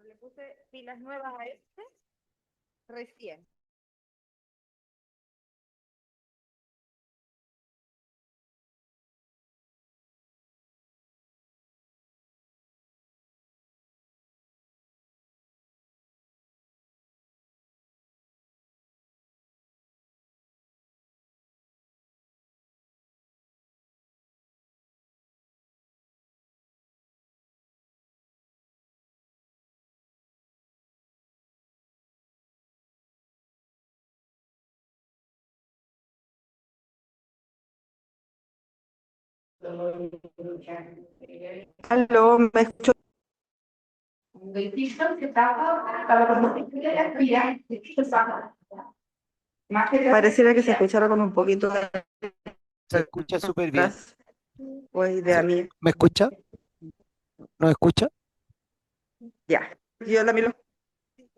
Le puse pilas nuevas a este recién. Aló, ¿me escucho? Pareciera que se escuchara con un poquito de Se escucha súper bien. atrás, o es idea mía. ¿Me escucha? ¿No escucha? Ya, yo también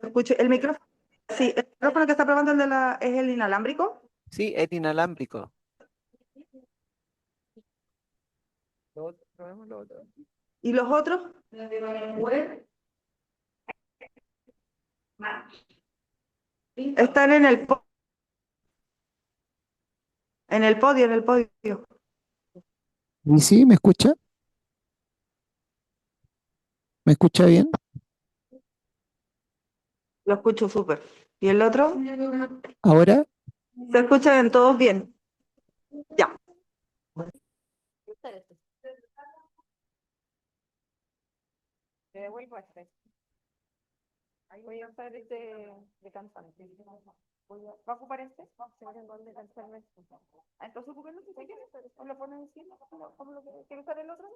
lo escucho. El micrófono, sí, el micrófono que está probando es el inalámbrico. Sí, es inalámbrico. Lo otro, probemos lo otro. ¿Y los otros? Están en el podio. ¿Y sí, me escucha? ¿Me escucha bien? Lo escucho súper. ¿Y el otro? ¿Ahora? Se escuchan todos bien. Ya. Te devuelvo este. Ahí voy a usar este de cantante. ¿Va a ocupar este? Se va a encontrar de cantarme este. Ah, entonces ocúpenlo si se quiere, o lo ponen encima, como lo que quiere usar el otro.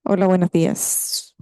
Hola, buenos días.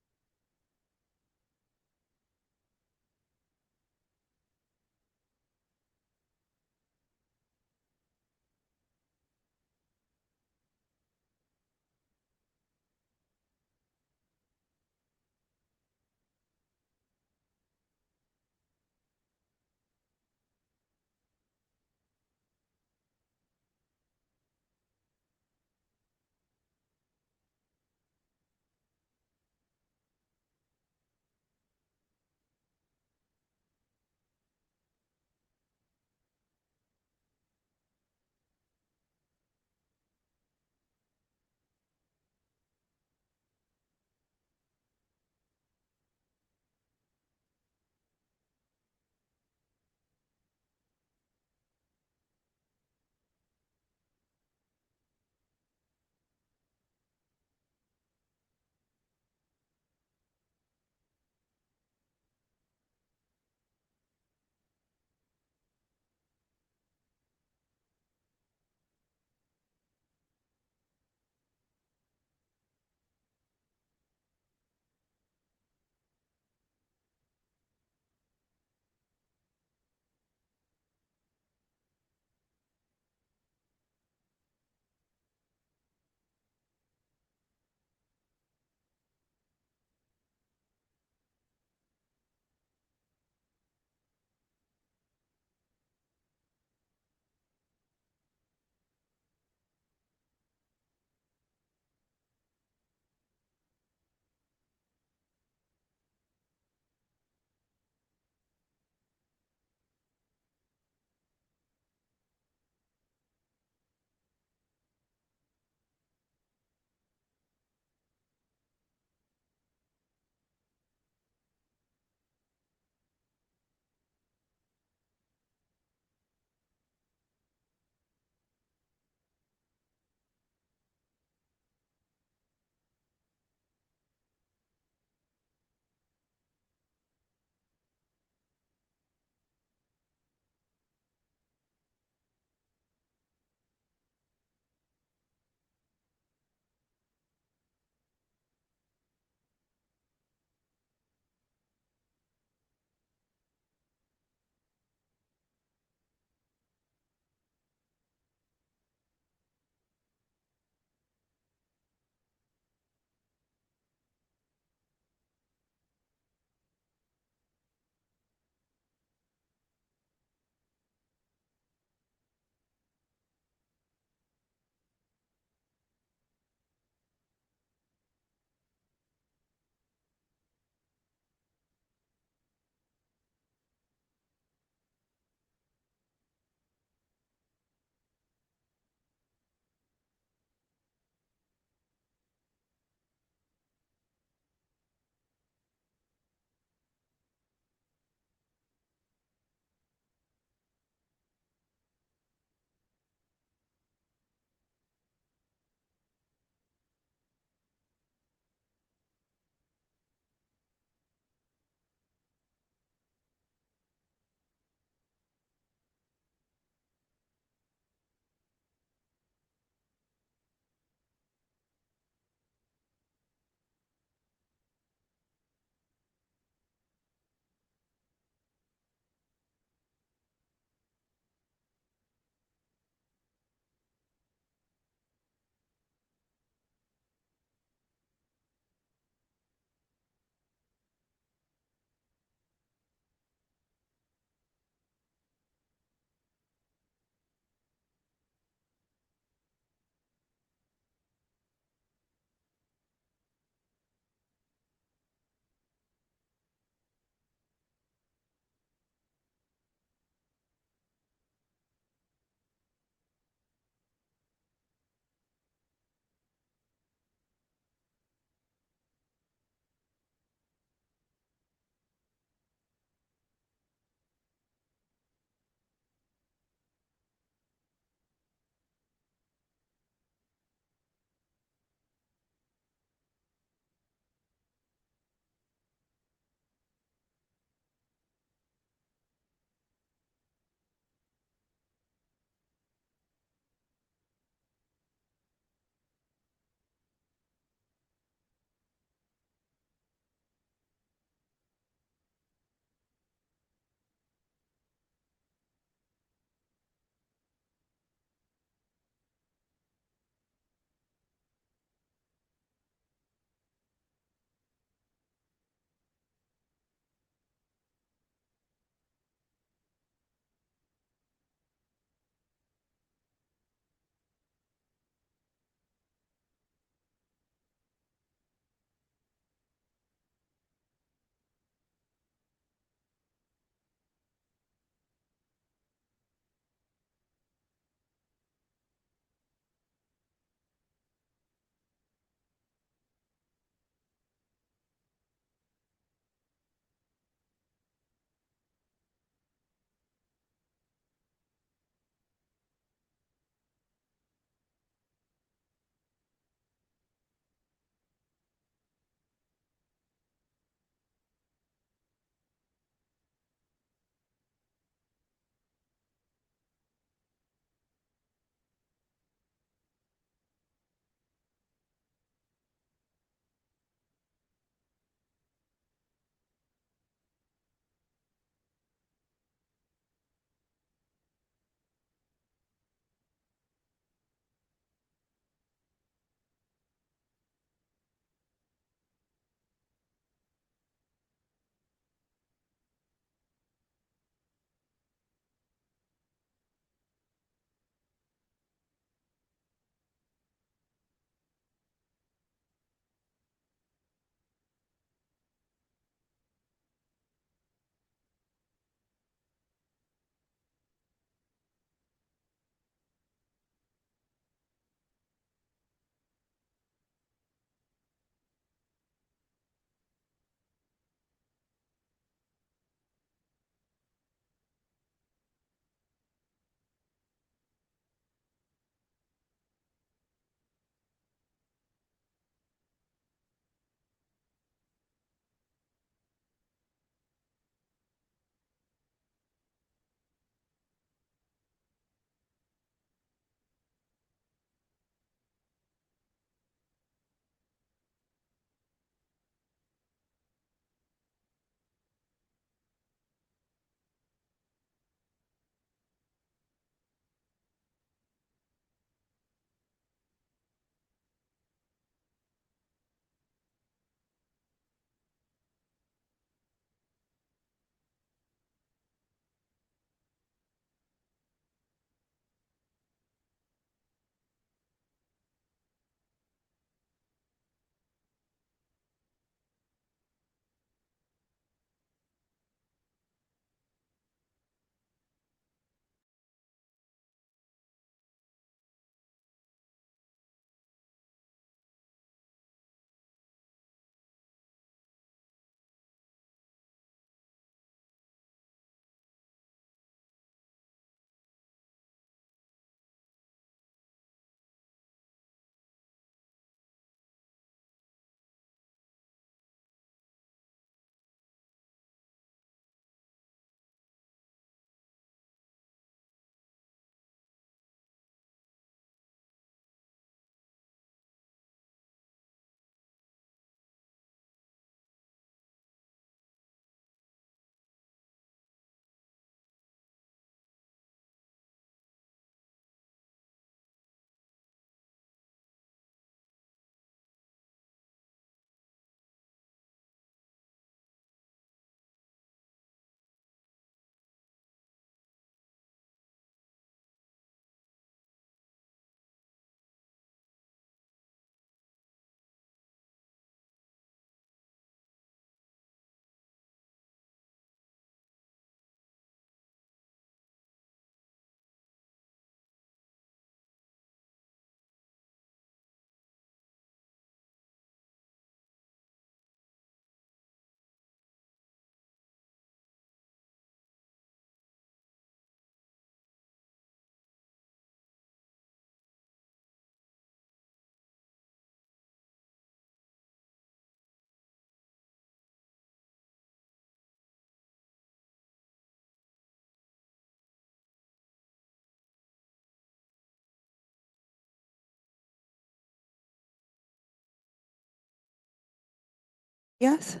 días.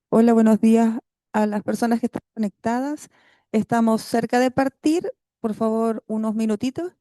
Hola, buenos días a las personas que están conectadas. Estamos cerca de partir. Por favor, unos minutitos.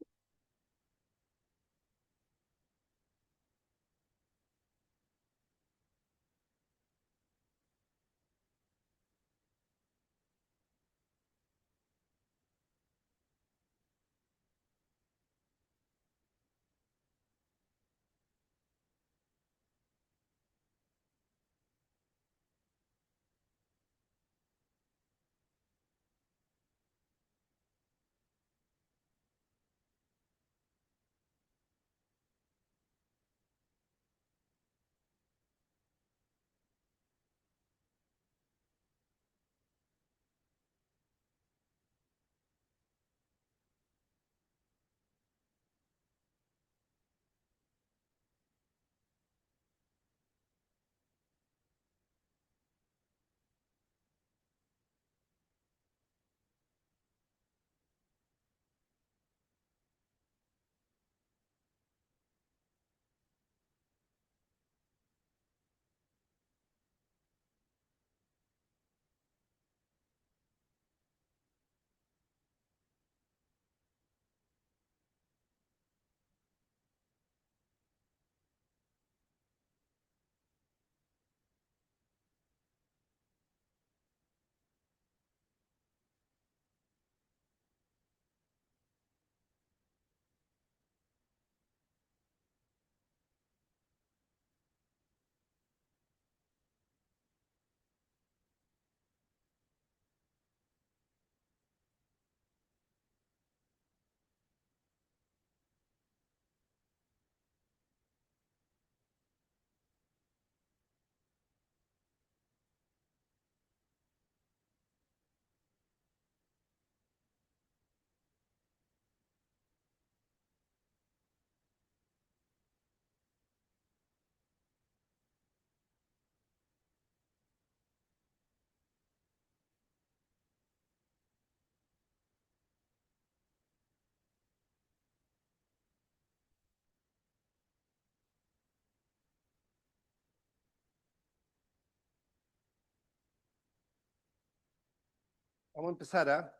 Vamos a empezar, ¿ah?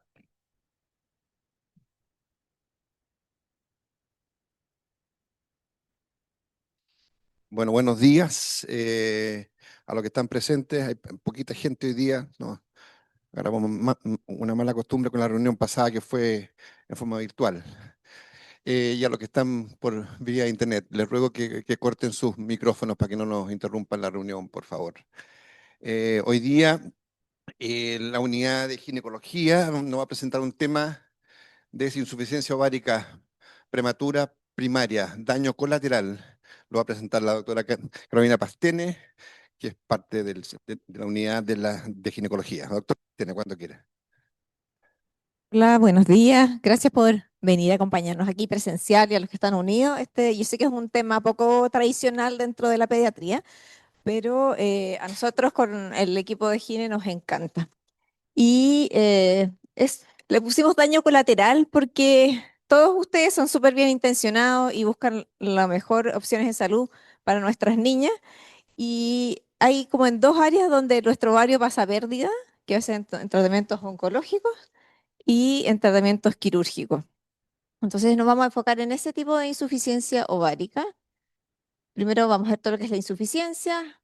Bueno, buenos días a los que están presentes. Hay poquita gente hoy día, ¿no? Agarramos una mala costumbre con la reunión pasada que fue en forma virtual. Y a los que están por vía internet, les ruego que corten sus micrófonos para que no nos interrumpan la reunión, por favor. Hoy día la unidad de ginecología nos va a presentar un tema de insuficiencia ovárica prematura primaria, daño colateral. Lo va a presentar la doctora Carolina Pastene, que es parte de la unidad de ginecología. Doctor Pastene, cuando quiera. Hola, buenos días. Gracias por venir a acompañarnos aquí presencial y a los que están unidos. Yo sé que es un tema poco tradicional dentro de la pediatría, pero a nosotros con el equipo de Gine nos encanta. Y le pusimos daño colateral porque todos ustedes son súper bien intencionados y buscan las mejores opciones de salud para nuestras niñas. Y hay como en dos áreas donde nuestro ovario pasa pérdida, que es en tratamientos oncológicos y en tratamientos quirúrgicos. Entonces nos vamos a enfocar en ese tipo de insuficiencia ovárica. Primero vamos a ver todo lo que es la insuficiencia,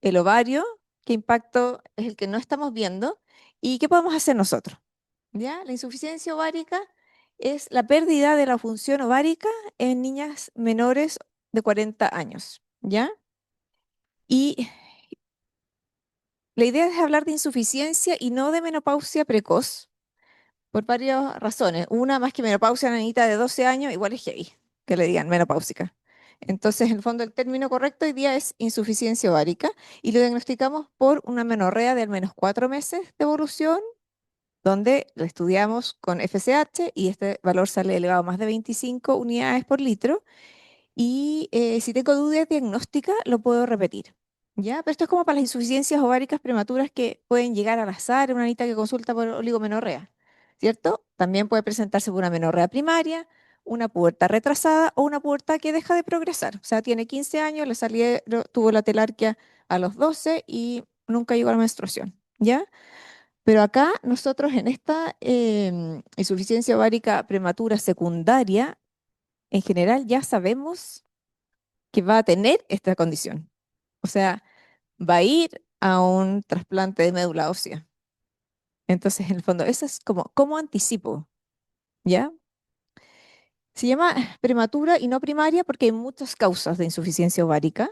el ovario, qué impacto es el que no estamos viendo y qué podemos hacer nosotros. ¿Ya? La insuficiencia ovárica es la pérdida de la función ovárica en niñas menores de 40 años. ¿Ya? Y la idea es hablar de insuficiencia y no de menopausia precoz, por varias razones. Una, más que menopausia en una niñita de 12 años, igual es heavy que le digan menopáusica. Entonces, en el fondo, el término correcto hoy día es insuficiencia ovárica y lo diagnosticamos por una menorrea de al menos 4 meses de evolución, donde lo estudiamos con FSH y este valor sale elevado a más de 25 unidades por litro. Y si tengo dudas diagnósticas, lo puedo repetir. ¿Ya? Pero esto es como para las insuficiencias ováricas prematuras que pueden llegar al azar en una niña que consulta por oligomenorrea, ¿cierto? También puede presentarse por una menorrea primaria, una pubertad retrasada o una pubertad que deja de progresar. O sea, tiene 15 años, tuvo la telarquia a los 12 y nunca llegó a la menstruación, ¿ya? Pero acá nosotros en esta insuficiencia ovárica prematura secundaria, en general ya sabemos que va a tener esta condición. O sea, va a ir a un trasplante de médula ósea. Entonces, en el fondo, eso es como anticipo, ¿ya? Se llama prematura y no primaria porque hay muchas causas de insuficiencia ovárica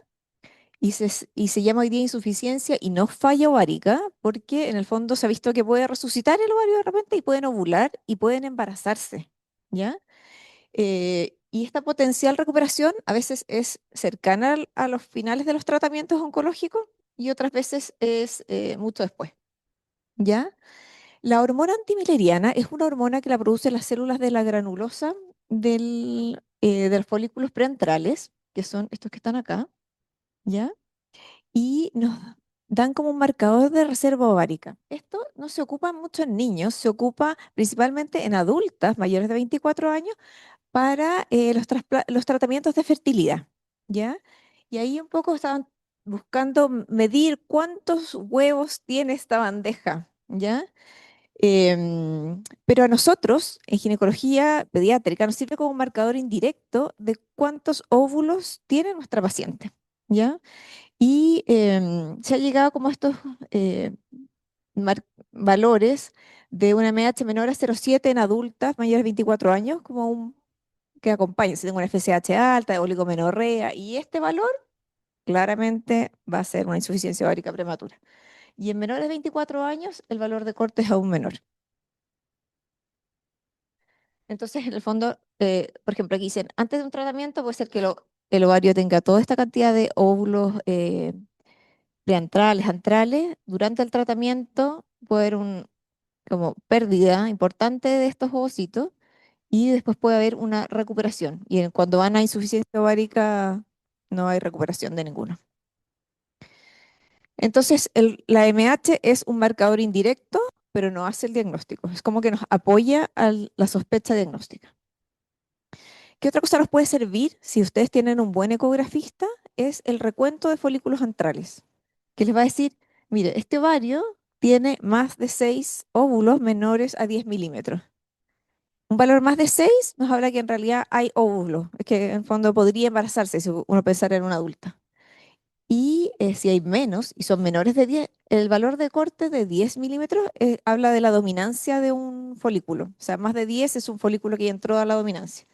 y se llama hoy día insuficiencia y no falla ovárica porque en el fondo se ha visto que puede resucitar el ovario de repente y pueden ovular y pueden embarazarse, ¿ya? Y esta potencial recuperación a veces es cercana a los finales de los tratamientos oncológicos y otras veces es mucho después, ¿ya? La hormona antimileriana es una hormona que la producen las células de la granulosa de los folículos preantrales, que son estos que están acá, ¿ya? Y nos dan como un marcador de reserva ovárica. Esto no se ocupa mucho en niños, se ocupa principalmente en adultas mayores de 24 años para los tratamientos de fertilidad, ¿ya? Y ahí un poco estaban buscando medir cuántos huevos tiene esta bandeja, ¿ya? Pero a nosotros, en ginecología pediátrica, nos sirve como un marcador indirecto de cuántos óvulos tiene nuestra paciente, ¿ya? Y se ha llegado como a estos eh, valores de una MH menor a 0,7 en adultas mayores de 24 años, como un que acompaña. Si tengo una FSH alta, oligomenorrea, y este valor claramente va a ser una insuficiencia ovárica prematura. Y en menores de 24 años, el valor de corte es aún menor. Entonces, en el fondo, por ejemplo, aquí dicen, antes de un tratamiento puede ser que el ovario tenga toda esta cantidad de óvulos preantrales, antrales. Durante el tratamiento puede haber como pérdida importante de estos ovocitos y después puede haber una recuperación. Y cuando van a insuficiencia ovárica, no hay recuperación de ninguno. Entonces, la MH es un marcador indirecto, pero no hace el diagnóstico. Es como que nos apoya a la sospecha diagnóstica. ¿Qué otra cosa nos puede servir si ustedes tienen un buen ecografista? Es el recuento de folículos antrales, que les va a decir, mire, este ovario tiene más de 6 óvulos menores a 10 milímetros. Un valor más de 6 nos habla que en realidad hay óvulos, es que en fondo podría embarazarse si uno pensara en una adulta. Y si hay menos y son menores de 10, el valor de corte de 10 milímetros habla de la dominancia de un folículo. O sea, más de 10 es un folículo que ya entró a la dominancia.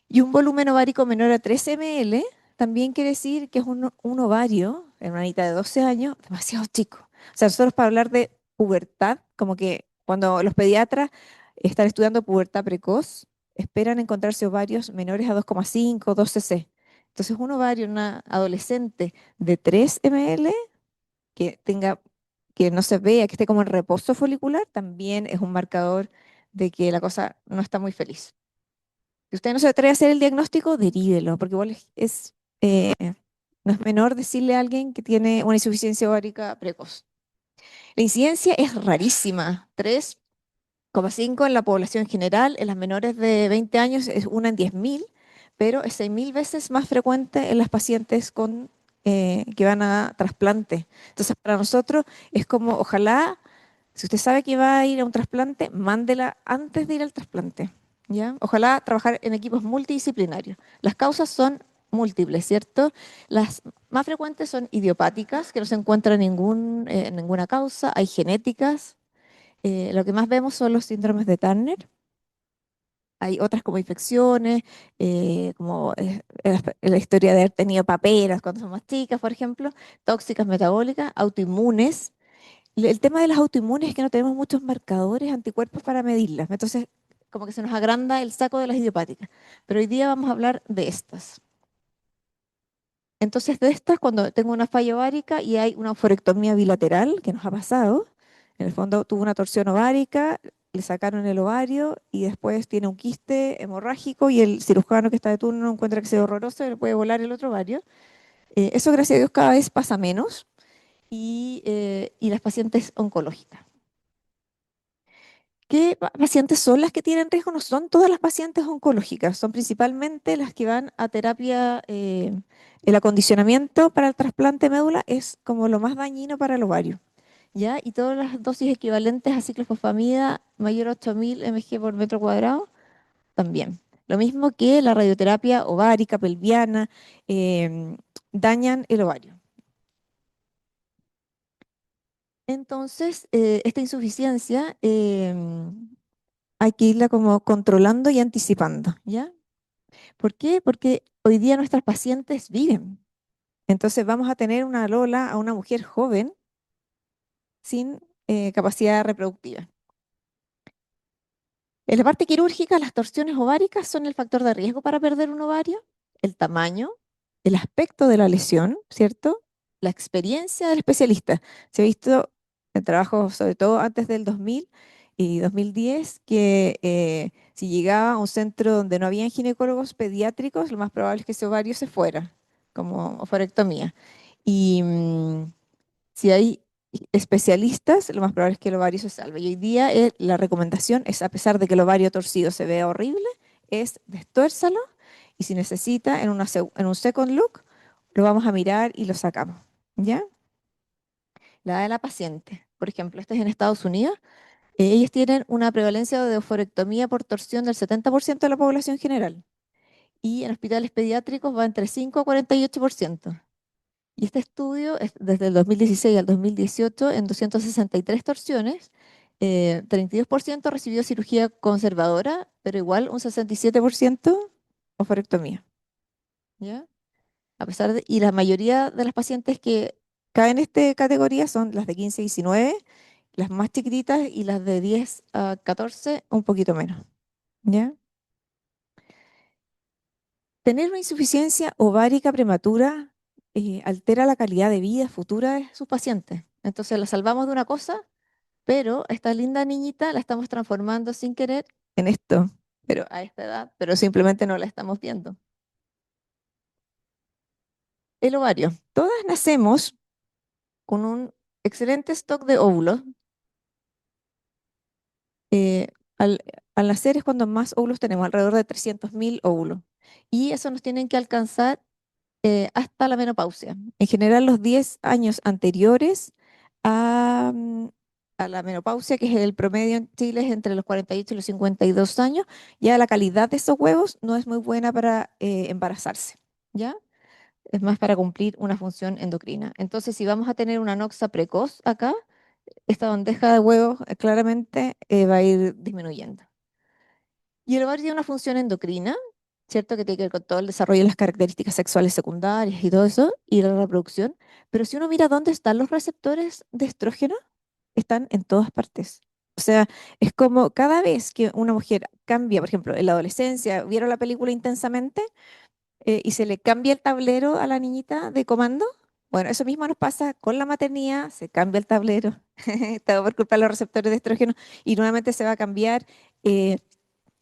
Y un volumen ovárico menor a 3 ml también quiere decir que es un ovario en una niñita de 12 años demasiado chico. O sea, nosotros para hablar de pubertad, como que cuando los pediatras están estudiando pubertad precoz, esperan encontrarse ovarios menores a 2,5, 2 cc. Entonces, un ovario en una adolescente de 3 ml que no se vea, que esté como en reposo folicular, también es un marcador de que la cosa no está muy feliz. Si usted no se atreve a hacer el diagnóstico, derívelo, porque igual eh, no es menor decirle a alguien que tiene una insuficiencia ovárica precoz. La incidencia es rarísima, 3,5 en la población general, en las menores de 20 años es una en 10.000, pero es 6.000 veces más frecuente en las pacientes que van a trasplante. Entonces, para nosotros es como, ojalá, si usted sabe que va a ir a un trasplante, mándela antes de ir al trasplante, ¿ya? Ojalá trabajar en equipos multidisciplinarios. Las causas son múltiples, ¿cierto? Las más frecuentes son idiopáticas, que no se encuentra ninguna causa. Hay genéticas. Lo que más vemos son los síndromes de Turner. Hay otras como infecciones, como la historia de haber tenido paperas cuando son más chicas, por ejemplo, tóxicas metabólicas, autoinmunes. El tema de las autoinmunes es que no tenemos muchos marcadores anticuerpos para medirlas. Entonces, como que se nos agranda el saco de las idiopáticas. Pero hoy día vamos a hablar de estas. Entonces, de estas, cuando tengo una falla ovárica y hay una oforectomía bilateral, que nos ha pasado, en el fondo tuvo una torsión ovárica, le sacaron el ovario y después tiene un quiste hemorrágico y el cirujano que está de turno encuentra que se ve horroroso y le puede volar el otro ovario. Eso, gracias a Dios, cada vez pasa menos y las pacientes oncológicas. ¿Qué pacientes son las que tienen riesgo? No son todas las pacientes oncológicas, son principalmente las que van a terapia. El acondicionamiento para el trasplante de médula es como lo más dañino para el ovario, ¿ya? Y todas las dosis equivalentes a ciclofosfamida mayor a 8000 mg por metro cuadrado también. Lo mismo que la radioterapia ovárica, pelviana, dañan el ovario. Entonces, esta insuficiencia hay que irla como controlando y anticipando, ¿ya? ¿Por qué? Porque hoy día nuestras pacientes viven. Entonces vamos a tener una Lola, a una mujer joven sin capacidad reproductiva. En la parte quirúrgica, las torsiones ováricas son el factor de riesgo para perder un ovario, el tamaño, el aspecto de la lesión, ¿cierto? La experiencia del especialista. Se ha visto en trabajos, sobre todo antes del 2000 y 2010, que si llegaba a un centro donde no habían ginecólogos pediátricos, lo más probable es que ese ovario se fuera, como ovarectomía. Y si hay especialistas, lo más probable es que el ovario se salve. Y hoy día la recomendación es, a pesar de que el ovario torcido se vea horrible, es destuérzalo y si necesita en un second look, lo vamos a mirar y lo sacamos. ¿Ya? La edad de la paciente, por ejemplo, este es en Estados Unidos, ellos tienen una prevalencia de oforectomía por torsión del 70% de la población general y en hospitales pediátricos va entre 5 a 48%. Y este estudio es desde el 2016 al 2018 en 263 torsiones, 32% recibió cirugía conservadora, pero igual un 67% oforectomía. ¿Ya? Y la mayoría de las pacientes que caen en esta categoría son las de 15 a 19, las más chiquititas y las de 10 a 14, un poquito menos. ¿Ya? Tener una insuficiencia ovárica prematura altera la calidad de vida futura de sus pacientes. Entonces la salvamos de una cosa, pero esta linda niñita la estamos transformando sin querer en esto, pero a esta edad, pero simplemente no la estamos viendo. El ovario. Todas nacemos con un excelente stock de óvulos. Eh, al, al nacer es cuando más óvulos tenemos, alrededor de 300.000 óvulos. Y eso nos tienen que alcanzar hasta la menopausia. En general, los 10 años anteriores a la menopausia, que es el promedio en Chile, es entre los 48 y los 52 años, ya la calidad de esos huevos no es muy buena para embarazarse, ¿ya? Es más para cumplir una función endocrina. Entonces, si vamos a tener una noxa precoz acá, esta bandeja de huevos claramente va a ir disminuyendo. Y el ovario tiene una función endocrina, ¿cierto? Que tiene que ver con todo el desarrollo de las características sexuales secundarias y todo eso, y la reproducción. Pero si uno mira dónde están los receptores de estrógeno, están en todas partes. O sea, es como cada vez que una mujer cambia, por ejemplo, en la adolescencia, ¿vieron la película Intensamente? Y se le cambia el tablero a la niñita de comando. Bueno, eso mismo nos pasa con la maternidad, se cambia el tablero, todo por culpa de los receptores de estrógeno, y nuevamente se va a cambiar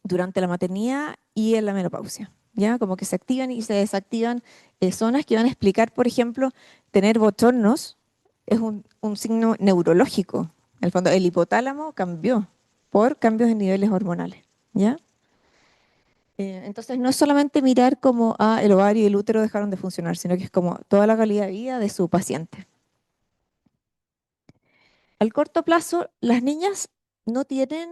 durante la maternidad y en la menopausia, ¿ya? Como que se activan y se desactivan zonas que van a explicar, por ejemplo, tener bochornos es un signo neurológico. En el fondo, el hipotálamo cambió por cambios en niveles hormonales, ¿ya? Entonces, no es solamente mirar como el ovario y el útero dejaron de funcionar, sino que es como toda la calidad de vida de su paciente. Al corto plazo, las niñas no tienen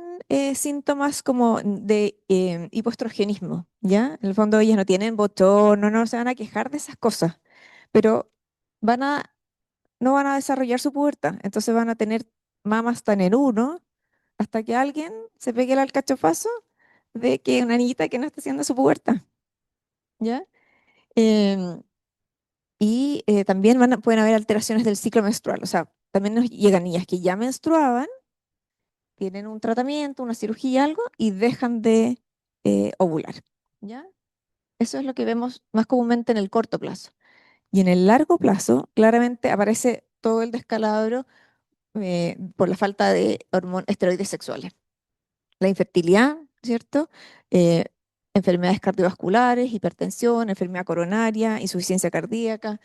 síntomas como de hipoestrogenismo, ¿ya? En el fondo ellas no tienen bochorno, no se van a quejar de esas cosas, pero van a, no van a desarrollar su pubertad, entonces van a tener mamas tan en uno hasta que alguien se pegue el alcachofazo de que una niñita que no está haciendo su pubertad, ¿ya? Em, también pueden haber alteraciones del ciclo menstrual, o sea, también nos llegan niñas que ya menstruaban, tienen un tratamiento, una cirugía, algo, y dejan de ovular, ¿ya? Eso es lo que vemos más comúnmente en el corto plazo. Y en el largo plazo, claramente aparece todo el descalabro por la falta de esteroides sexuales. La infertilidad, ¿cierto? Eh, enfermedades cardiovasculares, hipertensión, enfermedad coronaria, insuficiencia cardíaca,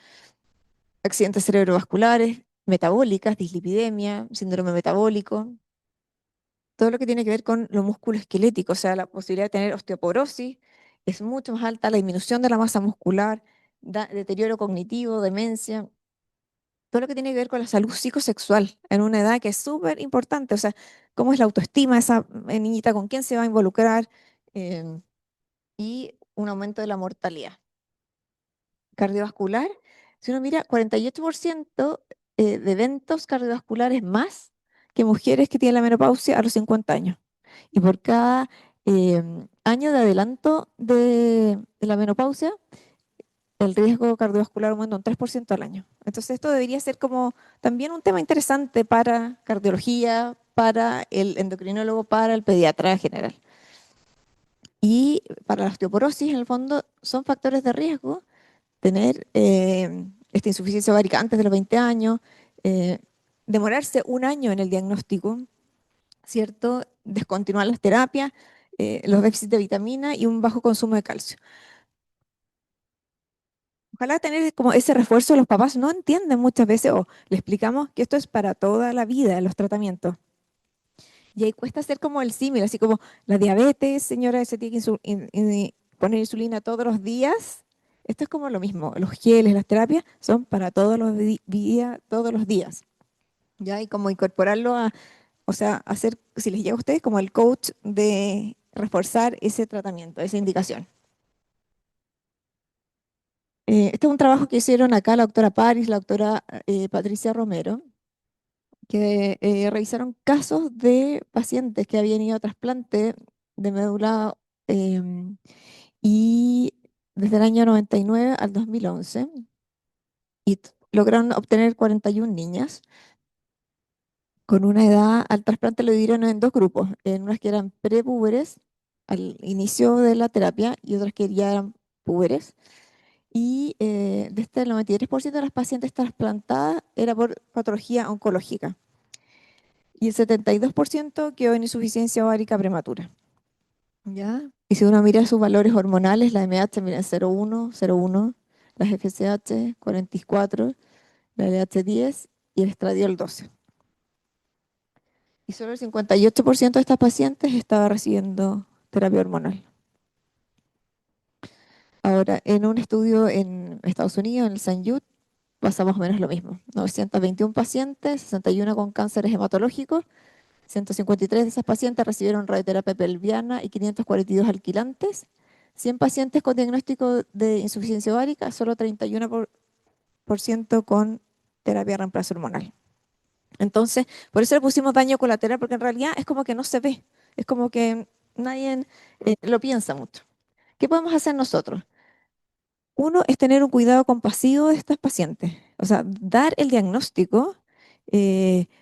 accidentes cerebrovasculares, metabólicas, dislipidemia, síndrome metabólico. todo lo que tiene que ver con lo musculoesquelético, o sea, la posibilidad de tener osteoporosis es mucho más alta, la disminución de la masa muscular, deterioro cognitivo, demencia, todo lo que tiene que ver con la salud psicosexual en una edad que es súper importante, o sea, cómo es la autoestima de esa niñita, con quién se va a involucrar, em, y un aumento de la mortalidad cardiovascular. Si uno mira, 48% de eventos cardiovasculares más que mujeres que tienen la menopausia a los 50 años. Y por cada año de adelanto de la menopausia, el riesgo cardiovascular aumenta un 3% al año. Entonces esto debería ser como también un tema interesante para cardiología, para el endocrinólogo, para el pediatra en general. Y para la osteoporosis, en el fondo, son factores de riesgo tener esta insuficiencia ovárica antes de los 20 años, eh, demorarse un año en el diagnóstico, ¿cierto? Descontinuar las terapias, los déficits de vitamina y un bajo consumo de calcio. Ojalá tener como ese refuerzo, los papás no entienden muchas veces o le explicamos que esto es para toda la vida, los tratamientos. Y ahí cuesta hacer como el símil, así como la diabetes, señora, se tiene que poner insulina todos los días. Esto es como lo mismo, los geles, las terapias son para todos los días, todos los días. ¿Ya? Y como incorporarlo a, o sea, hacer, si les llega a ustedes, como el coach de reforzar ese tratamiento, esa indicación. Este es un trabajo que hicieron acá la doctora Paris, la doctora Patricia Romero, que revisaron casos de pacientes que habían ido a trasplante de médula em, y desde el año 99 al 2011 y lograron obtener 41 niñas con una edad. Al trasplante lo dividieron en dos grupos, en unas que eran prepúberes al inicio de la terapia y otras que ya eran púberes. Y de este, el 93% de las pacientes trasplantadas era por patología oncológica y el 72% quedó en insuficiencia ovárica prematura. ¿Ya? Y si uno mira sus valores hormonales, la MH mira en 0,1, 0,1, las FSH 44, la LH10 y el estradiol 12. Y solo el 58% de estas pacientes estaba recibiendo terapia hormonal. Ahora, en un estudio en Estados Unidos, en el St. Jude, pasa más o menos lo mismo. 921 pacientes, 61 con cánceres hematológicos, 153 de esas pacientes recibieron radioterapia pelviana y 542 alquilantes. 100 pacientes con diagnóstico de insuficiencia ovárica, solo 31% con terapia de reemplazo hormonal. Entonces, por eso le pusimos daño colateral, porque en realidad es como que no se ve, es como que nadie lo piensa mucho. ¿Qué podemos hacer nosotros? Uno es tener un cuidado compasivo de estas pacientes, o sea, dar el diagnóstico.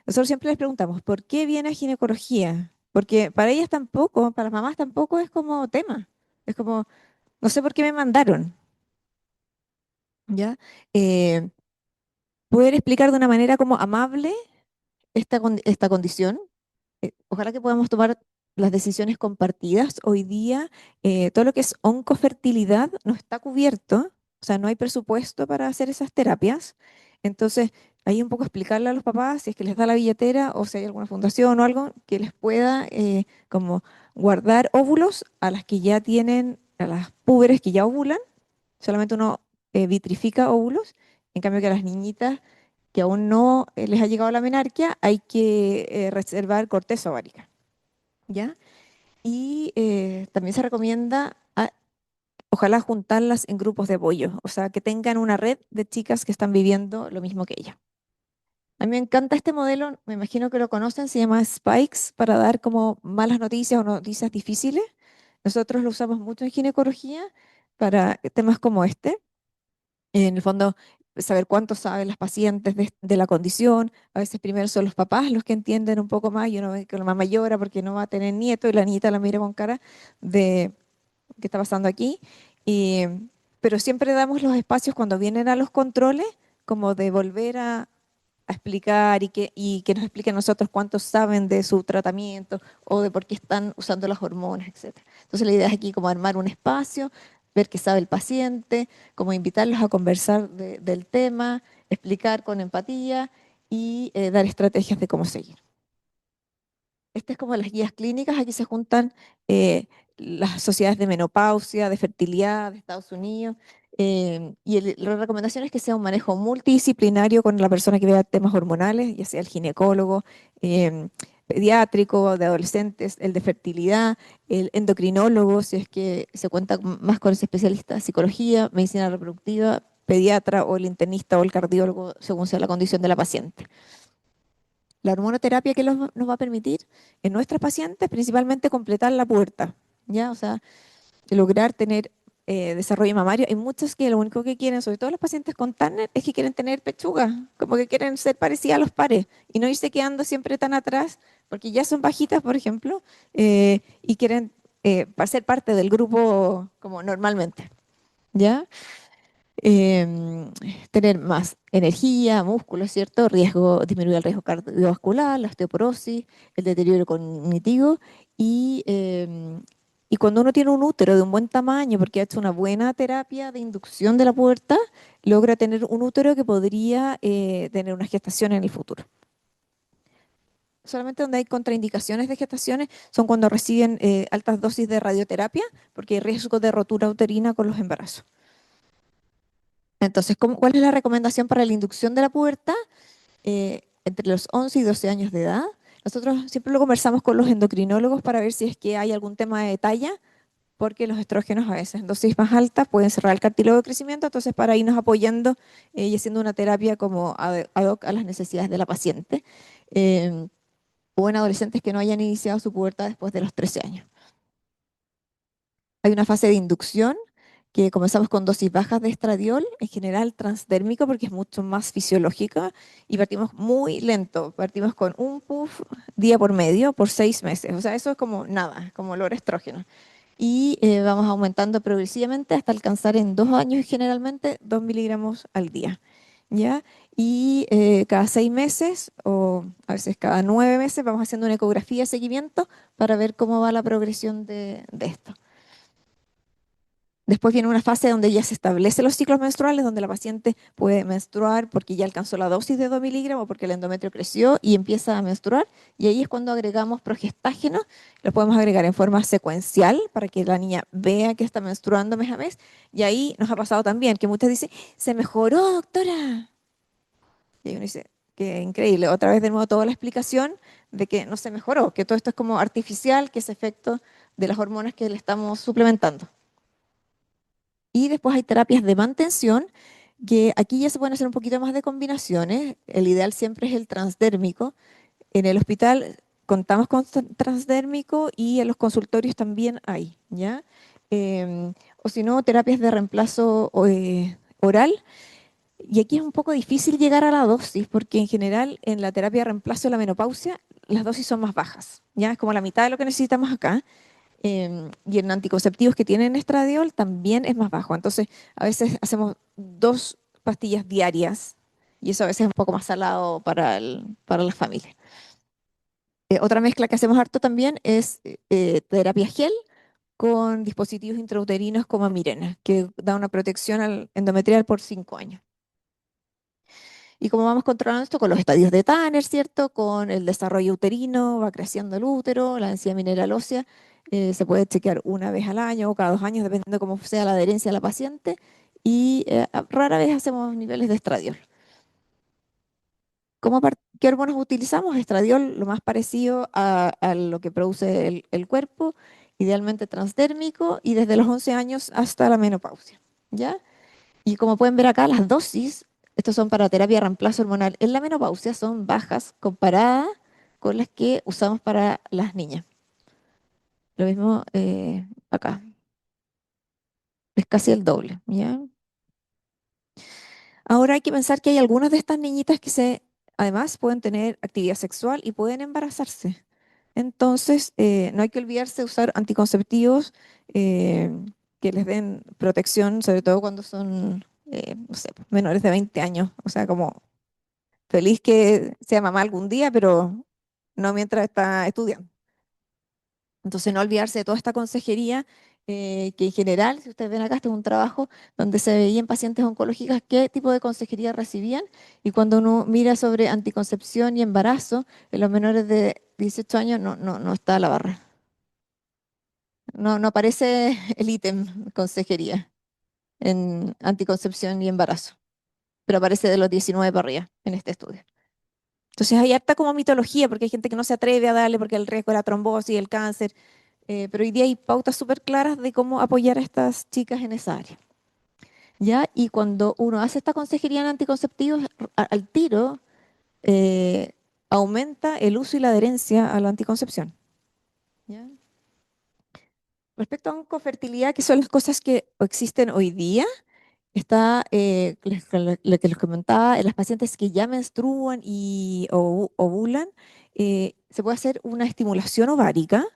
Nosotros siempre les preguntamos, ¿por qué viene a ginecología? Porque para ellas tampoco, para las mamás tampoco es como tema, es como, no sé por qué me mandaron, ¿ya? Eh, Poder explicar de una manera como amable esta condición. Ojalá que podamos tomar las decisiones compartidas. Hoy día, todo lo que es oncofertilidad no está cubierto, o sea, no hay presupuesto para hacer esas terapias. Entonces, ahí un poco explicarle a los papás si es que les da la billetera o si hay alguna fundación o algo que les pueda como guardar óvulos a las que ya tienen, a las púberes que ya ovulan. Solamente uno vitrifica óvulos, en cambio que a las niñitas que aún no les ha llegado la menarquia, hay que reservar corteza ovárica, ¿ya? Y también se recomienda, ojalá, juntarlas en grupos de apoyo, o sea, que tengan una red de chicas que están viviendo lo mismo que ella. A mí me encanta este modelo, me imagino que lo conocen, se llama Spikes, para dar como malas noticias o noticias difíciles. Nosotros lo usamos mucho en ginecología para temas como este. En el fondo, saber cuánto saben las pacientes de la condición. A veces primero son los papás los que entienden un poco más y uno ve que la mamá llora porque no va a tener nieto y la nieta la mira con cara de qué está pasando aquí. Y, pero siempre damos los espacios cuando vienen a los controles como de volver a explicar y que nos expliquen a nosotros cuántos saben de su tratamiento o de por qué están usando las hormonas, etcétera. Entonces la idea es aquí como armar un espacio, ver qué sabe el paciente, como invitarlos a conversar del tema, explicar con empatía y dar estrategias de cómo seguir. Estas es como las guías clínicas, aquí se juntan las sociedades de menopausia, de fertilidad de Estados Unidos, la recomendación es que sea un manejo multidisciplinario con la persona que vea temas hormonales, ya sea el ginecólogo, pediátrico, de adolescentes, el de fertilidad, el endocrinólogo, si es que se cuenta más con ese especialista de psicología, medicina reproductiva, pediatra o el internista o el cardiólogo, según sea la condición de la paciente. La hormonoterapia que nos va a permitir en nuestras pacientes principalmente completar la pubertad, ¿ya? O sea, lograr tener desarrollo mamario. Hay muchos que lo único que quieren, sobre todo los pacientes con Turner, es que quieren tener pechuga, como que quieren ser parecidas a los pares y no irse quedando siempre tan atrás, porque ya son bajitas, por ejemplo, y quieren ser parte del grupo como normalmente, ¿ya? em, Tener más energía, músculo, ¿cierto? Disminuir el riesgo cardiovascular, la osteoporosis, el deterioro cognitivo y cuando uno tiene un útero de un buen tamaño, porque ha hecho una buena terapia de inducción de la pubertad, logra tener un útero que podría tener una gestación en el futuro. Solamente donde hay contraindicaciones de gestaciones son cuando reciben altas dosis de radioterapia, porque hay riesgo de rotura uterina con los embarazos. Entonces, ¿cuál es la recomendación para la inducción de la pubertad? Entre los 11 y 12 años de edad. Nosotros siempre lo conversamos con los endocrinólogos para ver si es que hay algún tema de talla, porque los estrógenos a veces en dosis más altas pueden cerrar el cartílago de crecimiento, entonces para irnos apoyando y haciendo una terapia como ad hoc a las necesidades de la paciente, eh, o en adolescentes que no hayan iniciado su pubertad después de los 13 años. Hay una fase de inducción que comenzamos con dosis bajas de estradiol, en general transdérmico porque es mucho más fisiológica y partimos muy lento, partimos con un puff día por medio por 6 meses, o sea, eso es como nada, como olor a estrógeno. Y vamos aumentando progresivamente hasta alcanzar en 2 años generalmente 2 miligramos al día, ¿ya? Y cada 6 meses o a veces cada 9 meses vamos haciendo una ecografía de seguimiento para ver cómo va la progresión de esto. Después viene una fase donde ya se establecen los ciclos menstruales, donde la paciente puede menstruar porque ya alcanzó la dosis de 2 miligramos, porque el endometrio creció y empieza a menstruar. Y ahí es cuando agregamos progestágeno. Lo podemos agregar en forma secuencial para que la niña vea que está menstruando mes a mes. Y ahí nos ha pasado también que muchas dicen, se mejoró, doctora. Y uno dice, qué increíble. Otra vez de nuevo toda la explicación de que no se mejoró, que todo esto es como artificial, que es efecto de las hormonas que le estamos suplementando. Y después hay terapias de mantención, que aquí ya se pueden hacer un poquito más de combinaciones. El ideal siempre es el transdérmico. En el hospital contamos con transdérmico y en los consultorios también hay, ¿ya? O si no, terapias de reemplazo oral. Y aquí es un poco difícil llegar a la dosis, porque en general en la terapia de reemplazo de la menopausia las dosis son más bajas, ¿ya? Es como la mitad de lo que necesitamos acá. Y en anticonceptivos que tienen estradiol también es más bajo. Entonces, a veces hacemos 2 pastillas diarias y eso a veces es un poco más salado para las familias. Otra mezcla que hacemos harto también es terapia gel con dispositivos intrauterinos como Mirena, que da una protección al endometrial por 5 años. Y como vamos controlando esto con los estadios de Tanner, ¿cierto? Con el desarrollo uterino, va creciendo el útero, la densidad mineral ósea, se puede chequear una vez al año o cada 2 años, dependiendo de cómo sea la adherencia a la paciente. Y rara vez hacemos niveles de estradiol. ¿Qué hormonas utilizamos? Estradiol, lo más parecido a lo que produce el cuerpo, idealmente transdérmico y desde los 11 años hasta la menopausia, ¿ya? Y como pueden ver acá, las dosis, estos son para terapia de reemplazo hormonal en la menopausia, son bajas comparadas con las que usamos para las niñas. Lo mismo acá, es casi el doble, ¿ya? Ahora hay que pensar que hay algunas de estas niñitas además pueden tener actividad sexual y pueden embarazarse. Entonces, no hay que olvidarse de usar anticonceptivos eh, que les den protección, sobre todo cuando son, no sé, menores de 20 años. O sea, como feliz que sea mamá algún día, pero no mientras está estudiando. Entonces, no olvidarse de toda esta consejería que en general, si ustedes ven acá, este es un trabajo donde se veían pacientes oncológicas qué tipo de consejería recibían, y cuando uno mira sobre anticoncepción y embarazo, en los menores de 18 años no está la barra. No aparece el ítem consejería en anticoncepción y embarazo, pero aparece de los 19 para arriba en este estudio. Entonces hay harta como mitología, porque hay gente que no se atreve a darle porque el riesgo de la trombosis, el cáncer, pero hoy día hay pautas súper claras de cómo apoyar a estas chicas en esa área. ¿Ya? Y cuando uno hace esta consejería en anticonceptivos, al tiro eh, aumenta el uso y la adherencia a la anticoncepción. ¿Ya? Respecto a oncofertilidad, que son las cosas que existen hoy día, está lo que les comentaba, en las pacientes que ya menstruan y ovulan, se puede hacer una estimulación ovárica.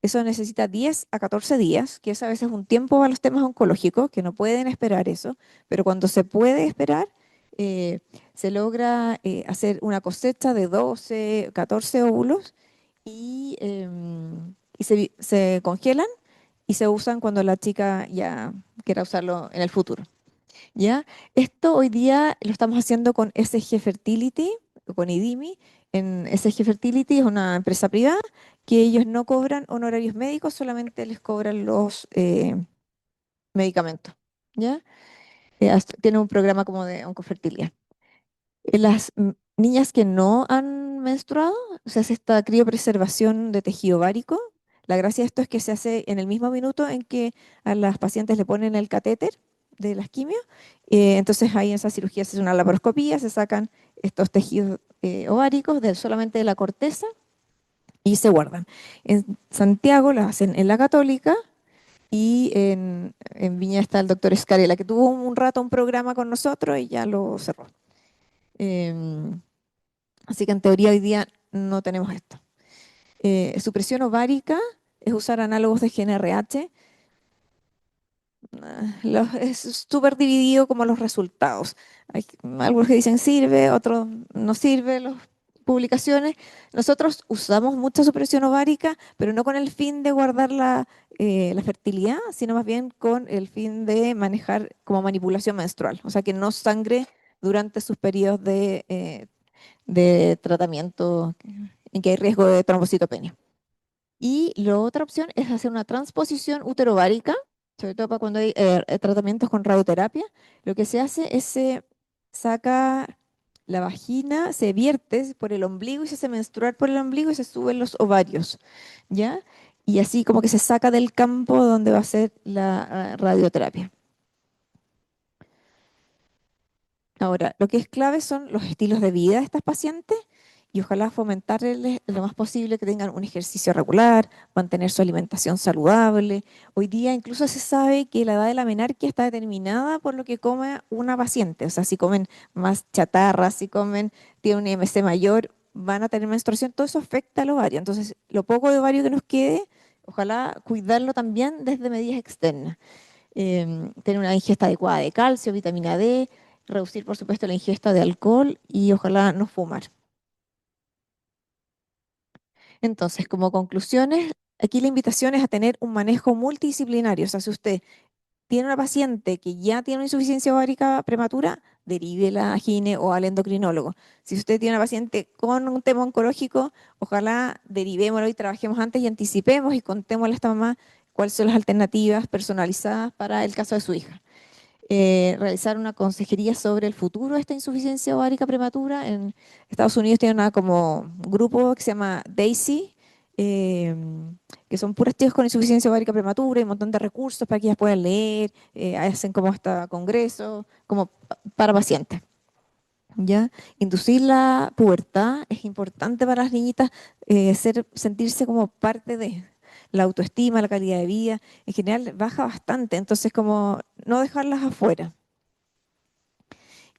Eso necesita 10 a 14 días, que es a veces un tiempo para los temas oncológicos, que no pueden esperar eso, pero cuando se puede esperar, eh, se logra hacer una cosecha de 12, 14 óvulos y se congelan y se usan cuando la chica ya quiera usarlo en el futuro. ¿Ya? Esto hoy día lo estamos haciendo con SG Fertility, con IDIMI. En SG Fertility es una empresa privada que ellos no cobran honorarios médicos, solamente les cobran los medicamentos. ¿Ya? Tienen un programa como de oncofertilidad. Las niñas que no han menstruado, se hace esta criopreservación de tejido ovárico. La gracia de esto es que se hace en el mismo minuto en que a las pacientes le ponen el catéter de las quimios. Entonces ahí en esa cirugía se hace una laparoscopía, se sacan estos tejidos ováricos solamente de la corteza y se guardan. En Santiago las hacen en la Católica y en Viña está el doctor Escarela, que tuvo un rato un programa con nosotros y ya lo cerró. Así que en teoría hoy día no tenemos esto. Supresión ovárica es usar análogos de GnRH. Es súper dividido como los resultados. Hay algunos que dicen sirve, otros no sirve, las publicaciones. Nosotros usamos mucha supresión ovárica, pero no con el fin de guardar la fertilidad, sino más bien con el fin de manejar como manipulación menstrual. O sea, que no sangre durante sus periodos de tratamiento en que hay riesgo de trombocitopenia. Y la otra opción es hacer una transposición uterovárica, sobre todo para cuando hay tratamientos con radioterapia. Lo que se hace es se saca la vagina, se vierte por el ombligo y se hace menstruar por el ombligo y se suben los ovarios, ¿ya? Y así como que se saca del campo donde va a ser la radioterapia. Ahora, lo que es clave son los estilos de vida de estas pacientes y ojalá fomentarles lo más posible que tengan un ejercicio regular, mantener su alimentación saludable. Hoy día incluso se sabe que la edad de la menarquia está determinada por lo que come una paciente. O sea, si comen más chatarra, si tienen un IMC mayor, van a tener menstruación, todo eso afecta al ovario. Entonces, lo poco de ovario que nos quede, ojalá cuidarlo también desde medidas externas. Tener una ingesta adecuada de calcio, vitamina D, reducir, por supuesto, la ingesta de alcohol y ojalá no fumar. Entonces, como conclusiones, aquí la invitación es a tener un manejo multidisciplinario. O sea, si usted tiene una paciente que ya tiene una insuficiencia ovárica prematura, derívela a gine o al endocrinólogo. Si usted tiene una paciente con un tema oncológico, ojalá derivémoslo y trabajemos antes y anticipemos y contémosle a esta mamá cuáles son las alternativas personalizadas para el caso de su hija. Realizar una consejería sobre el futuro de esta insuficiencia ovárica prematura. En Estados Unidos tiene como grupo que se llama DAISY, eh, que son puras chicas con insuficiencia ovárica prematura y un montón de recursos para que ellas puedan leer, hacen como hasta congresos, como para pacientes. ¿Ya? Inducir la pubertad es importante para las niñitas, sentirse como parte de la autoestima, la calidad de vida, en general baja bastante, entonces como no dejarlas afuera.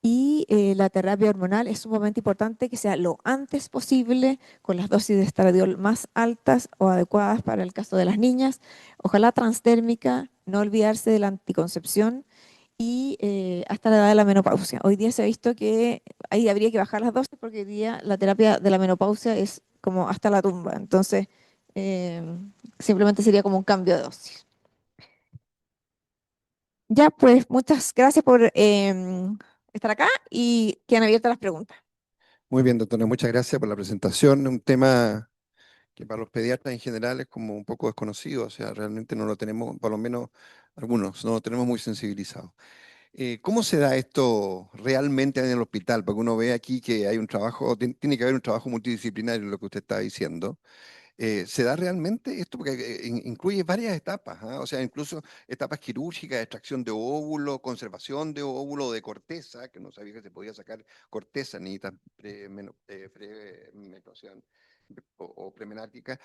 Y la terapia hormonal es sumamente importante que sea lo antes posible, con las dosis de estradiol más altas o adecuadas para el caso de las niñas, ojalá transdérmica, no olvidarse de la anticoncepción y hasta la edad de la menopausia. Hoy día se ha visto que ahí habría que bajar las dosis porque hoy día la terapia de la menopausia es como hasta la tumba. Entonces, simplemente sería como un cambio de dosis. Ya, pues muchas gracias por estar acá y quedan abiertas las preguntas. Muy bien, doctora, muchas gracias por la presentación. Un tema que para los pediatras en general es como un poco desconocido, o sea, realmente no lo tenemos, por lo menos algunos, no lo tenemos muy sensibilizado. ¿Cómo se da esto realmente en el hospital? Porque uno ve aquí que hay un trabajo, tiene que haber un trabajo multidisciplinario, lo que usted está diciendo. ¿Se da realmente esto? Porque incluye varias etapas, ¿ah? O sea, incluso etapas quirúrgicas, extracción de óvulo, conservación de óvulo, de corteza, que no sabía que se podía sacar corteza ni tan premenstruación o premenárquica.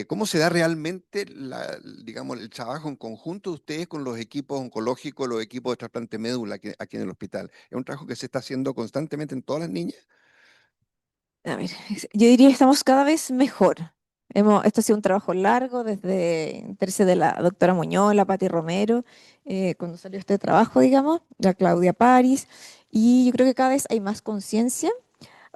¿Cómo se da realmente digamos, el trabajo en conjunto de ustedes con los equipos oncológicos, los equipos de trasplante de médula aquí en el hospital? ¿Es un trabajo que se está haciendo constantemente en todas las niñas? A ver, yo diría que estamos cada vez mejor. Esto ha sido un trabajo largo desde interés de la doctora Muñoz, la Pati Romero, cuando salió este trabajo, digamos, la Claudia Paris, y yo creo que cada vez hay más conciencia.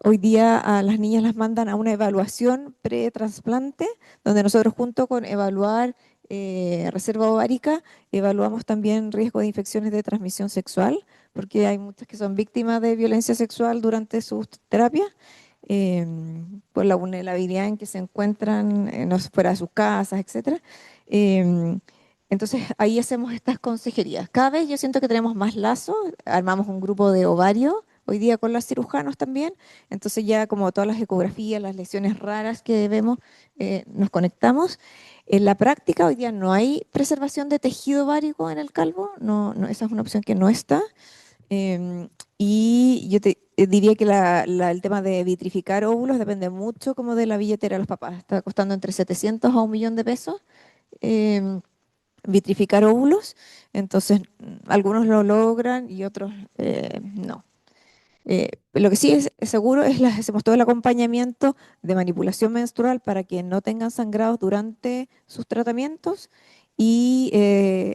Hoy día a las niñas las mandan a una evaluación pre-trasplante, donde nosotros junto con evaluar reserva ovárica, evaluamos también riesgo de infecciones de transmisión sexual, porque hay muchas que son víctimas de violencia sexual durante sus terapias, por la vulnerabilidad en que se encuentran fuera de sus casas, etcétera. Em, entonces ahí hacemos estas consejerías. Cada vez yo siento que tenemos más lazos, armamos un grupo de ovario hoy día con los cirujanos también, entonces ya como todas las ecografías, las lesiones raras que vemos, nos conectamos. En la práctica hoy día no hay preservación de tejido ovárico en el calvo, esa es una opción que no está. Y yo te diría que el tema de vitrificar óvulos depende mucho como de la billetera de los papás. Está costando entre 700 a 1 millón de pesos em, vitrificar óvulos. Entonces, algunos lo logran y otros no. Lo que sí es seguro es que hacemos todo el acompañamiento de manipulación menstrual para que no tengan sangrados durante sus tratamientos y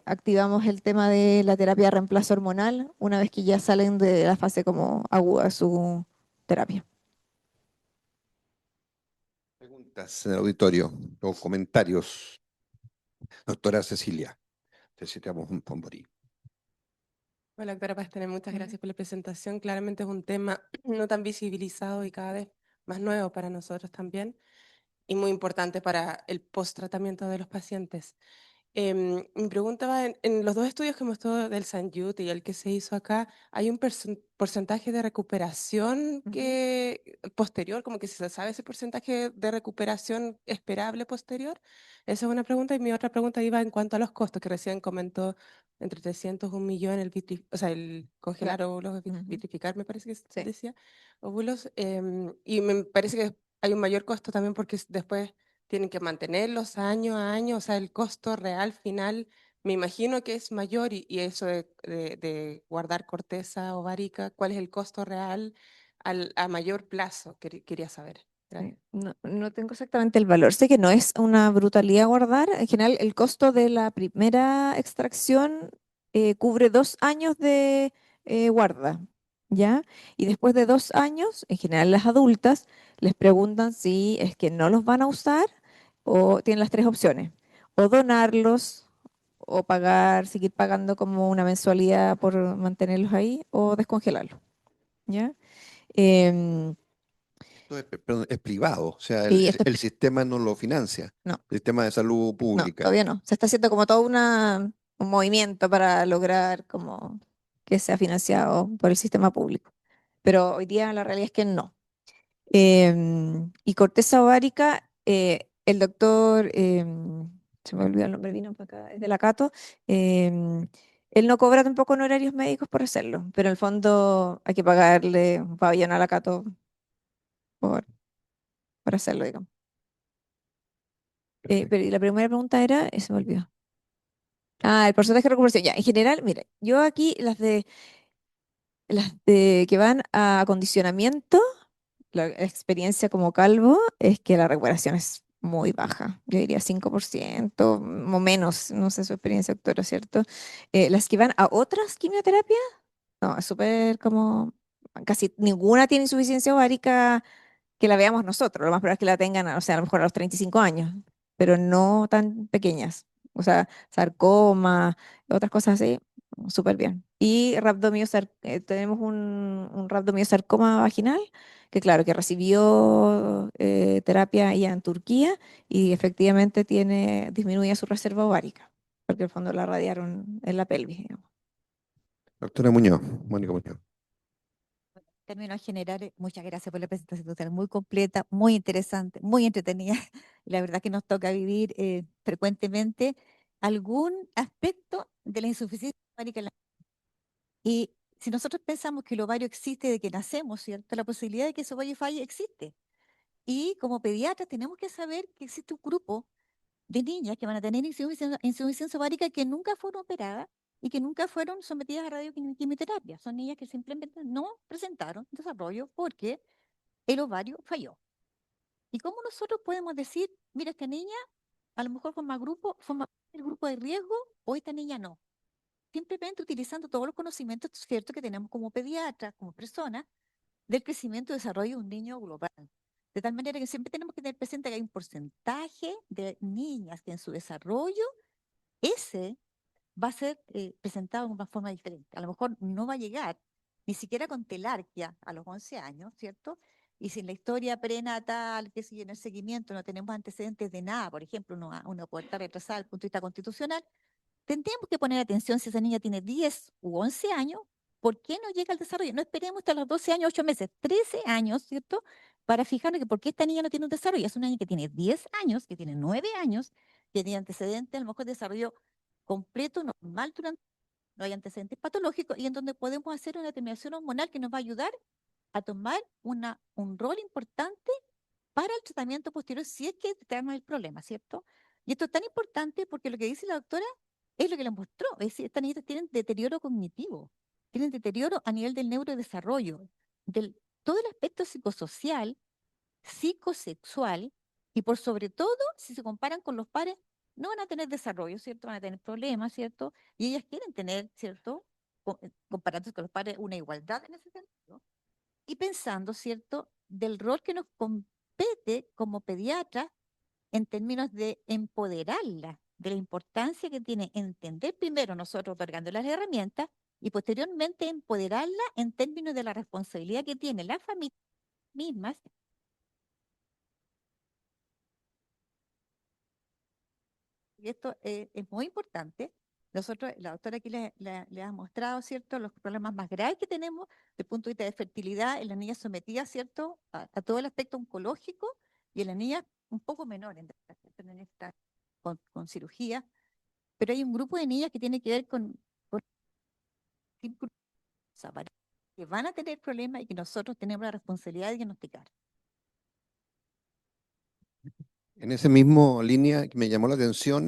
activamos el tema de la terapia de reemplazo hormonal una vez que ya salen de la fase como aguda de su terapia. Preguntas en el auditorio o comentarios. Doctora Cecilia, necesitamos un pomborí. Hola, doctora Pastrana, muchas gracias por la presentación. Claramente es un tema no tan visibilizado y cada vez más nuevo para nosotros también y muy importante para el post-tratamiento de los pacientes. Mi pregunta va en los dos estudios que mostró del San Jude y el que se hizo acá, ¿hay un porcentaje de recuperación posterior, como que se sabe ese porcentaje de recuperación esperable posterior? Esa es una pregunta. Y mi otra pregunta iba en cuanto a los costos, que recién comentó entre 300 1 millón o sea, el congelar óvulos, Ujú. vitrificar, me parece que Sí. decía, óvulos. Y me parece que hay un mayor costo también porque después tienen que mantenerlos año a año, o sea, el costo real final me imagino que es mayor y eso de guardar corteza ovárica, ¿cuál es el costo real a mayor plazo? Quería saber. Gracias. No tengo exactamente el valor. Sé que no es una brutalidad guardar. En general, el costo de la primera extracción cubre 2 años de guarda, ¿ya? Y después de 2 años, en general las adultas les preguntan si es que no los van a usar o tienen las tres opciones. O donarlos, o pagar, seguir pagando como una mensualidad por mantenerlos ahí, o descongelarlos, ¿ya? Em, Esto es, perdón, es privado, o sea, y esto es el sistema no lo financia, no. el sistema de salud No, pública. todavía no. Se está haciendo como todo un movimiento para lograr como que sea financiado por el sistema público. Pero hoy día la realidad es que no. Y corteza ovárica, el doctor, se me olvidó el nombre, vino para acá, es de la Cato, él no cobra tampoco honorarios médicos por hacerlo, pero en el fondo hay que pagarle un pabellón a la Cato por, por hacerlo, digamos. Perfecto. Pero y la primera pregunta era, se me olvidó. Ah, el porcentaje de recuperación. Ya, en general, mire, yo aquí las de que van a acondicionamiento, la experiencia como calvo es que la recuperación es muy baja. Yo diría 5% o menos, no sé su experiencia, doctora, ¿cierto? Las que van a otras quimioterapias, no, es súper como, casi ninguna tiene insuficiencia ovárica que la veamos nosotros. Lo más probable es que la tengan, o sea, a lo mejor a los 35 años, pero no tan pequeñas. O sea, sarcoma, otras cosas así, súper bien. Y tenemos un rhabdomyosarcoma vaginal, que claro, que recibió terapia ya en Turquía y efectivamente disminuye su reserva ovárica, porque en el fondo la radiaron en la pelvis, digamos. Doctora Muñoz, Mónica Muñoz. Términos generales, muchas gracias por la presentación total, muy completa, muy interesante, muy entretenida. La verdad que nos toca vivir frecuentemente algún aspecto de la insuficiencia ovárica. Y si nosotros pensamos que el ovario existe de que nacemos, ¿cierto? La posibilidad de que ese ovario falle existe. Y como pediatras tenemos que saber que existe un grupo de niñas que van a tener insuficiencia ovárica que nunca fueron operadas y que nunca fueron sometidas a radioquimioterapia. Son niñas que simplemente no presentaron desarrollo porque el ovario falló. ¿Y cómo nosotros podemos decir, mira, esta niña a lo mejor forma parte del grupo de riesgo o esta niña no? Simplemente utilizando todos los conocimientos, ¿cierto?, que tenemos como pediatras, como personas, del crecimiento y desarrollo de un niño global. De tal manera que siempre tenemos que tener presente que hay un porcentaje de niñas que en su desarrollo ese va a ser presentado de una forma diferente. A lo mejor no va a llegar ni siquiera con telarquia a los 11 años, ¿cierto? Y si en la historia prenatal, que si en el seguimiento no tenemos antecedentes de nada, por ejemplo, una puerta retrasada desde el punto de vista constitucional, tendríamos que poner atención si esa niña tiene 10 u 11 años, ¿por qué no llega al desarrollo? No esperemos hasta los 12 años, 8 meses, 13 años, ¿cierto? Para fijarnos que por qué esta niña no tiene un desarrollo. Es una niña que tiene 10 años, que tiene 9 años, que tiene antecedentes, a lo mejor de desarrollo completo, normal, no hay antecedentes patológicos, y en donde podemos hacer una determinación hormonal que nos va a ayudar a tomar un rol importante para el tratamiento posterior si es que tenemos el problema, ¿cierto? Y esto es tan importante porque lo que dice la doctora es lo que le mostró. Es decir, estas niñas tienen deterioro cognitivo, tienen deterioro a nivel del neurodesarrollo, todo el aspecto psicosocial, psicosexual, y por sobre todo, si se comparan con los pares, no van a tener desarrollo, ¿cierto? Van a tener problemas, ¿cierto? Y ellas quieren tener, ¿cierto? Comparándose con los pares, una igualdad en ese sentido. Y pensando, ¿cierto?, del rol que nos compete como pediatra en términos de empoderarla, de la importancia que tiene entender primero nosotros otorgando las herramientas y posteriormente empoderarla en términos de la responsabilidad que tiene las familias mismas. Y esto es muy importante. Nosotros, la doctora aquí le ha mostrado, ¿cierto?, los problemas más graves que tenemos desde el punto de vista de fertilidad en las niñas sometidas, ¿cierto?, a todo el aspecto oncológico, y en las niñas un poco menores, en esta, con cirugía. Pero hay un grupo de niñas que tiene que ver con círculos que van a tener problemas y que nosotros tenemos la responsabilidad de diagnosticar. En esa misma línea me llamó la atención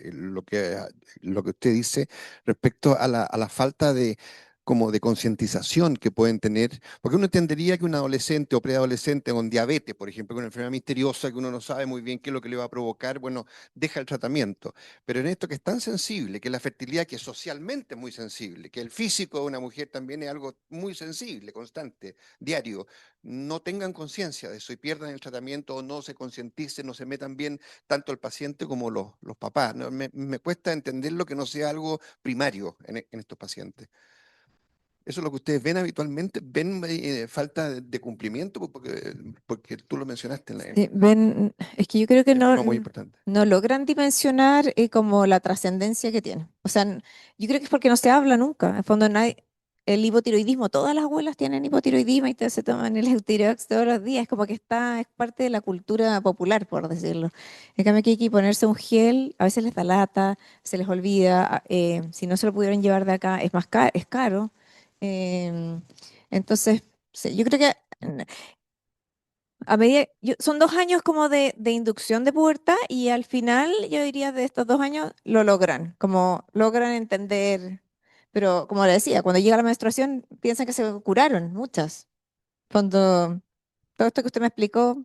lo que usted dice respecto a la falta de como de concientización que pueden tener, porque uno entendería que un adolescente o preadolescente con diabetes, por ejemplo, con una enfermedad misteriosa que uno no sabe muy bien qué es lo que le va a provocar, bueno, deja el tratamiento. Pero en esto que es tan sensible, que es la fertilidad, que es socialmente muy sensible, que el físico de una mujer también es algo muy sensible, constante, diario, no tengan conciencia de eso y pierdan el tratamiento o no se concienticen, no se metan bien tanto el paciente como los papás, ¿no? Me cuesta entenderlo que no sea algo primario en estos pacientes. ¿Eso es lo que ustedes ven habitualmente? ¿Ven falta de cumplimiento? Porque tú lo mencionaste Sí, ven, es que yo creo que en forma muy importante. no logran dimensionar como la trascendencia que tiene. O sea, yo creo que es porque no se habla nunca. En el fondo, el hipotiroidismo, todas las abuelas tienen hipotiroidismo y todas se toman el Eutirox todos los días. Como que es parte de la cultura popular, por decirlo. En cambio, aquí hay que ponerse un gel, a veces les da lata, se les olvida. Si no se lo pudieron llevar de acá, es más caro, es caro. Em, entonces, sí, yo creo que son 2 años como de inducción de pubertad y al final yo diría de estos 2 años lo logran, como logran entender, pero como le decía, cuando llega la menstruación piensan que se curaron, muchas. Cuando todo esto que usted me explicó,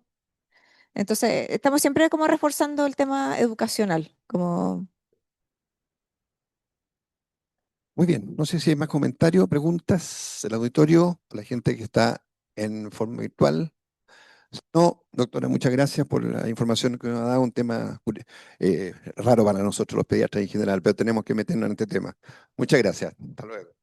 entonces estamos siempre como reforzando el tema educacional, como Muy bien, no sé si hay más comentarios, preguntas del auditorio, la gente que está en forma virtual. No, doctora, muchas gracias por la información que nos ha dado, un tema raro para nosotros los pediatras en general, pero tenemos que meternos en este tema. Muchas gracias. Hasta luego.